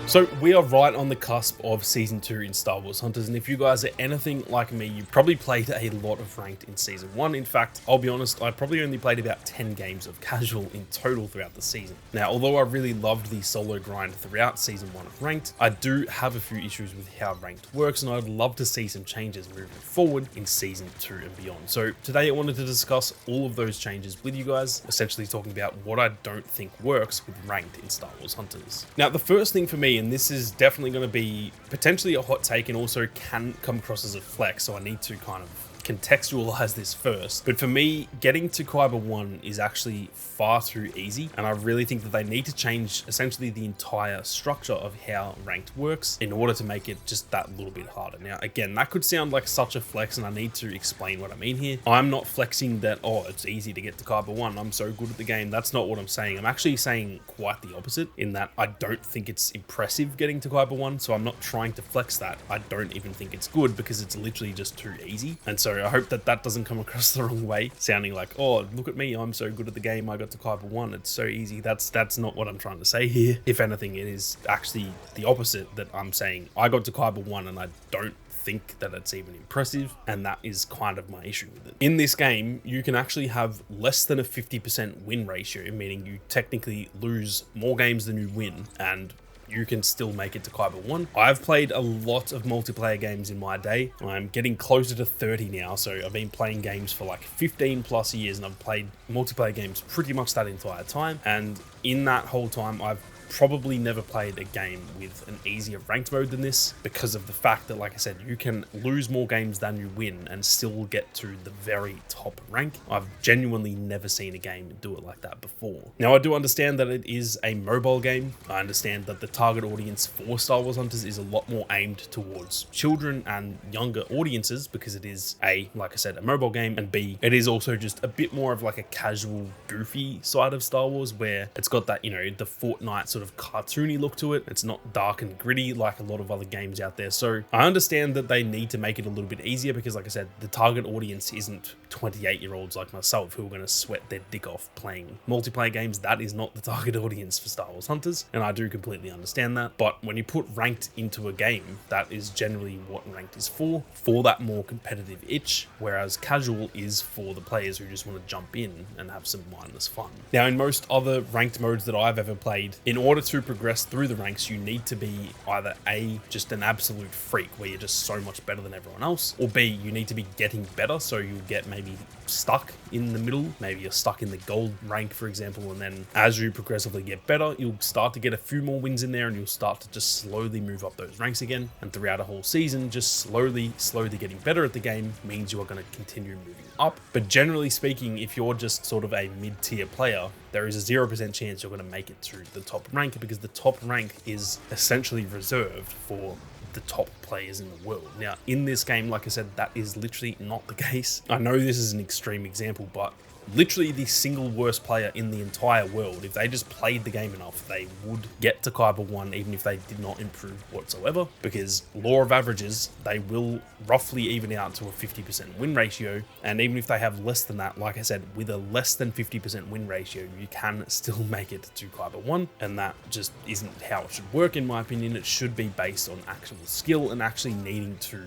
So we are right on the cusp of Season 2 in Star Wars Hunters, and if you guys are anything like me, you probably played a lot of Ranked in Season 1. In fact, I'll be honest, I probably only played about 10 games of Casual in total throughout the season. Now, although I really loved the solo grind throughout Season 1 of Ranked, I do have a few issues with how Ranked works, and I'd love to see some changes moving forward in Season 2 and beyond. So today I wanted to discuss all of those changes with you guys, essentially talking about what I don't think works with Ranked in Star Wars Hunters. Now, the first thing for me, and this is definitely going to be potentially a hot take and also can come across as a flex, so I need to kind of contextualize this first. But for me, getting to Kyber 1 is actually far too easy, and I really think that they need to change essentially the entire structure of how Ranked works in order to make it just that little bit harder. Now, again, that could sound like such a flex, and I need to explain what I mean here. I'm not flexing that, oh, it's easy to get to Kyber 1, I'm so good at the game. That's not what I'm saying. I'm actually saying quite the opposite, in that I don't think it's impressive getting to Kyber 1, so I'm not trying to flex that. I don't even think it's good because it's literally just too easy. And so I hope that that doesn't come across the wrong way, sounding like, oh, look at me, I'm so good at the game, I got to Kyber 1, it's so easy. That's not what I'm trying to say here. If anything, it is actually the opposite, that I'm saying I got to Kyber 1 and I don't think that it's even impressive, and that is kind of my issue with it. In this game, you can actually have less than a 50% win ratio, meaning you technically lose more games than you win, and you can still make it to Kyber 1. I've played a lot of multiplayer games in my day. I'm getting closer to 30 now, so I've been playing games for like 15 plus years, and I've played multiplayer games pretty much that entire time. And in that whole time, I've probably never played a game with an easier ranked mode than this, because of the fact that, like I said, you can lose more games than you win and still get to the very top rank. I've genuinely never seen a game do it like that before. Now, I do understand that it is a mobile game. I understand that the target audience for Star Wars Hunters is a lot more aimed towards children and younger audiences, because it is A, like I said, a mobile game, and B, it is also just a bit more of like a casual, goofy side of Star Wars, where it's got that, you know, the Fortnite sort of cartoony look to it. It's not dark and gritty like a lot of other games out there. So I understand that they need to make it a little bit easier, because like I said, the target audience isn't 28-year-olds like myself who are going to sweat their dick off playing multiplayer games. That is not the target audience for Star Wars Hunters, and I do completely understand that. But when you put Ranked into a game, that is generally what Ranked is for that more competitive itch, whereas Casual is for the players who just want to jump in and have some mindless fun. Now, in most other ranked modes that I've ever played, in order to progress through the ranks, you need to be either A, just an absolute freak where you're just so much better than everyone else, or B, you need to be getting better, so you'll get maybe stuck in the middle. Maybe you're stuck in the gold rank, for example, and then as you progressively get better, you'll start to get a few more wins in there, and you'll start to just slowly move up those ranks again. And throughout a whole season, just slowly getting better at the game means you are going to continue moving up. But generally speaking, if you're just sort of a mid-tier player, there is a 0% chance you're going to make it to the top rank, because the top rank is essentially reserved for the top players in the world. Now, in this game, like I said, that is literally not the case. I know this is an extreme example, but literally the single worst player in the entire world, if they just played the game enough, they would get to Kyber 1 even if they did not improve whatsoever, because law of averages, they will roughly even out to a 50% win ratio. And even if they have less than that, like I said, with a less than 50% win ratio, you can still make it to Kyber 1, and that just isn't how it should work, in my opinion. It should be based on actual skill and actually needing to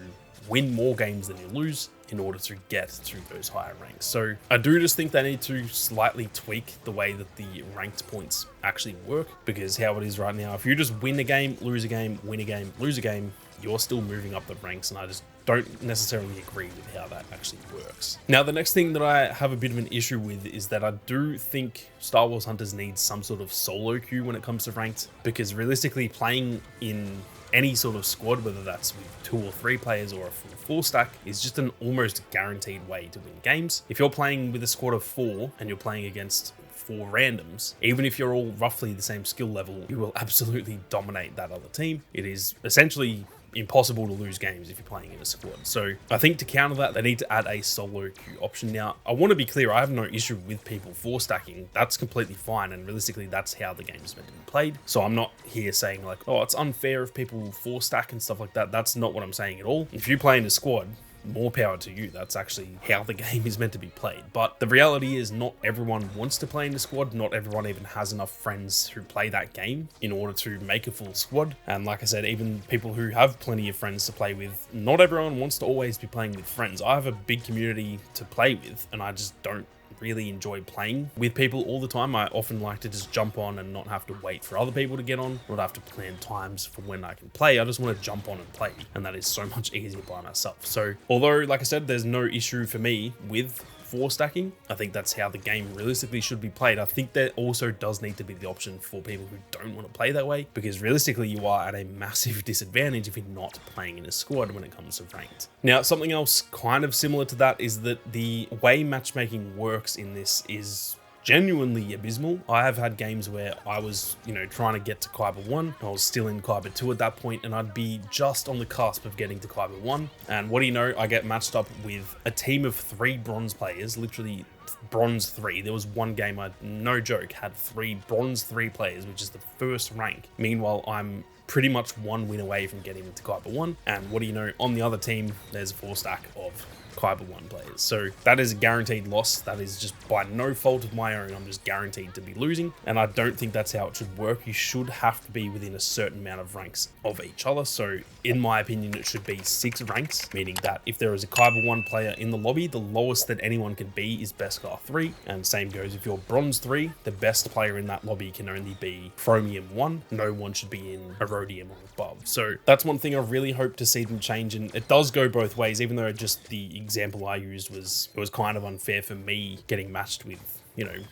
win more games than you lose in order to get to those higher ranks. So I do just think they need to slightly tweak the way that the ranked points actually work, because how it is right now, if you just win a game, lose a game, win a game, lose a game, you're still moving up the ranks, and I just don't necessarily agree with how that actually works. Now, the next thing that I have a bit of an issue with is that I do think Star Wars Hunters needs some sort of solo queue when it comes to ranked, because realistically, playing in any sort of squad, whether that's with 2 or 3 players or a full 4 stack, is just an almost guaranteed way to win games. If you're playing with a squad of 4 and you're playing against 4 randoms, even if you're all roughly the same skill level, you will absolutely dominate that other team. It is essentially impossible to lose games if you're playing in a squad. So I think to counter that, they need to add a solo queue option. Now, I want to be clear, I have no issue with people 4 stacking. That's completely fine, and realistically, that's how the game is meant to be played. So I'm not here saying like, oh, it's unfair if people 4 stack and stuff like that. That's not what I'm saying at all. If you play in a squad, more power to you. That's actually how the game is meant to be played. But the reality is not everyone wants to play in the squad. Not everyone even has enough friends who play that game in order to make a full squad. And like I said, even people who have plenty of friends to play with, not everyone wants to always be playing with friends. I have a big community to play with, and I just don't really enjoy playing with people all the time. I often like to just jump on and not have to wait for other people to get on, not have to plan times for when I can play. I just want to jump on and play, and that is so much easier by myself. So although, like I said, there's no issue for me with 4 stacking, I think that's how the game realistically should be played. I think there also does need to be the option for people who don't want to play that way, because realistically you are at a massive disadvantage if you're not playing in a squad when it comes to ranked. Now, something else kind of similar to that is that the way matchmaking works in this is genuinely abysmal. I have had games where I was, trying to get to Kyber 1. I was still in Kyber 2 at that point, and I'd be just on the cusp of getting to Kyber 1. And what do you know? I get matched up with a team of 3 bronze players, literally bronze 3. There was one game I, no joke, had 3 bronze 3 players, which is the first rank. Meanwhile, I'm pretty much 1 win away from getting to Kyber 1. And what do you know? On the other team, there's a 4 stack of Kyber 1 players. So that is a guaranteed loss. That is just by no fault of my own. I'm just guaranteed to be losing. And I don't think that's how it should work. You should have to be within a certain amount of ranks of each other. So in my opinion, it should be 6 ranks, meaning that if there is a Kyber 1 player in the lobby, the lowest that anyone can be is Beskar 3. And same goes if you're Bronze 3, the best player in that lobby can only be Chromium 1. No one should be in Erodium or above. So that's one thing I really hope to see them change. And it does go both ways, even though just the example I used was kind of unfair for me getting matched with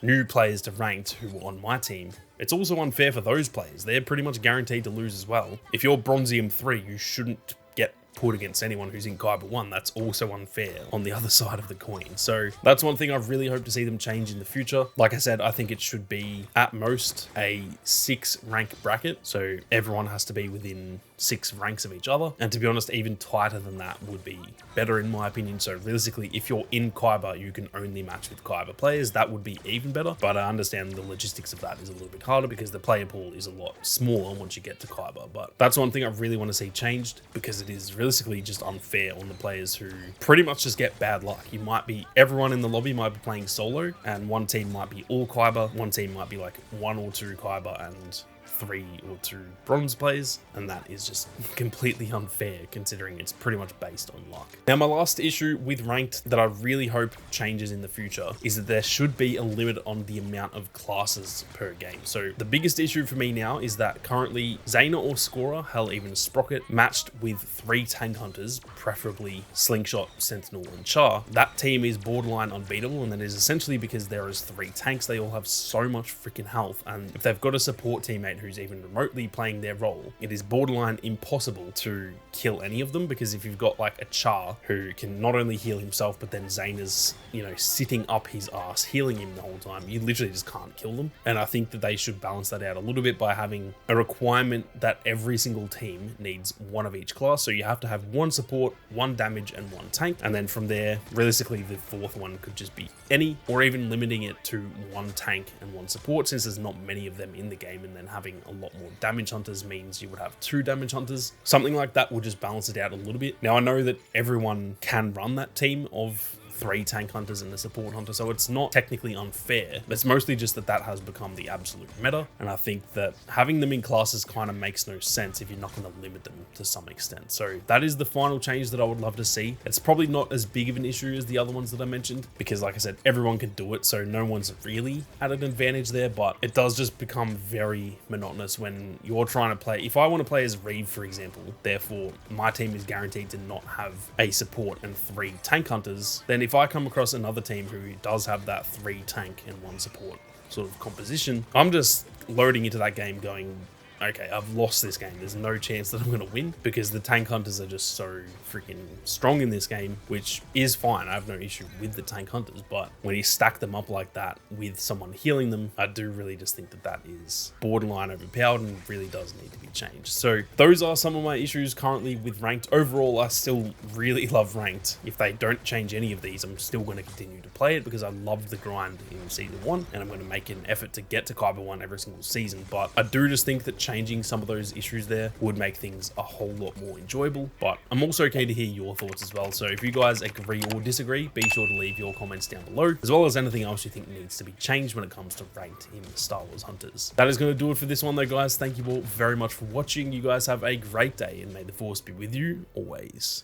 new players to ranked who were on my team. It's also unfair for those players. They're pretty much guaranteed to lose as well. If you're Bronzium 3, you shouldn't get put against anyone who's in Kyber 1. That's also unfair on the other side of the coin. So that's one thing I really hope to see them change in the future. Like I said, I think it should be at most a 6 rank bracket. So everyone has to be within 6 ranks of each other. And to be honest, even tighter than that would be better in my opinion. So realistically, if you're in Kyber, you can only match with Kyber players. That would be even better. But I understand the logistics of that is a little bit harder because the player pool is a lot smaller once you get to Kyber. But that's one thing I really want to see changed, because it is realistically just unfair on the players who pretty much just get bad luck. You might be, everyone in the lobby might be playing solo, and one team might be all Kyber, one team might be like 1 or 2 Kyber and 3 or 2 bronze players, and that is just completely unfair considering it's pretty much based on luck. Now, my last issue with ranked that I really hope changes in the future is that there should be a limit on the amount of classes per game. So the biggest issue for me now is that currently Zaina or Scorer, hell even Sprocket, matched with 3 tank hunters, preferably Slingshot, Sentinel and Char. That team is borderline unbeatable, and that is essentially because there is 3 tanks. They all have so much freaking health, and if they've got a support teammate who's even remotely playing their role, it is borderline impossible to kill any of them, because if you've got like a Char who can not only heal himself, but then Zaina's, sitting up his ass healing him the whole time, you literally just can't kill them. And I think that they should balance that out a little bit by having a requirement that every single team needs 1 of each class. So you have to have 1 support, 1 damage and 1 tank, and then from there realistically the 4th one could just be any, or even limiting it to 1 tank and 1 support, since there's not many of them in the game, and then having a lot more damage hunters means you would have 2 damage hunters. Something like that will just balance it out a little bit. Now, I know that everyone can run that team of 3 tank hunters and a support hunter, so it's not technically unfair. It's mostly just that has become the absolute meta, and I think that having them in classes kind of makes no sense if you're not going to limit them to some extent. So that is the final change that I would love to see. It's probably not as big of an issue as the other ones that I mentioned, because like I said, everyone can do it, so no one's really at an advantage there, but it does just become very monotonous when you're trying to play. If I want to play as Reeve, for example, therefore my team is guaranteed to not have a support and 3 tank hunters, then if I come across another team who does have that 3 tank and 1 support sort of composition, I'm just loading into that game going, okay, I've lost this game. There's no chance that I'm going to win, because the tank hunters are just so freaking strong in this game, which is fine. I have no issue with the tank hunters, but when you stack them up like that with someone healing them, I do really just think that that is borderline overpowered and really does need to be changed. So those are some of my issues currently with ranked. Overall, I still really love ranked. If they don't change any of these, I'm still going to continue to play it because I loved the grind in season 1, and I'm going to make an effort to get to Kyber 1 every single season. But I do just think that changing some of those issues there would make things a whole lot more enjoyable. But I'm also keen to hear your thoughts as well. So if you guys agree or disagree, be sure to leave your comments down below, as well as anything else you think needs to be changed when it comes to ranked in Star Wars Hunters. That is going to do it for this one though, guys. Thank you all very much for watching. You guys have a great day, and may the Force be with you always.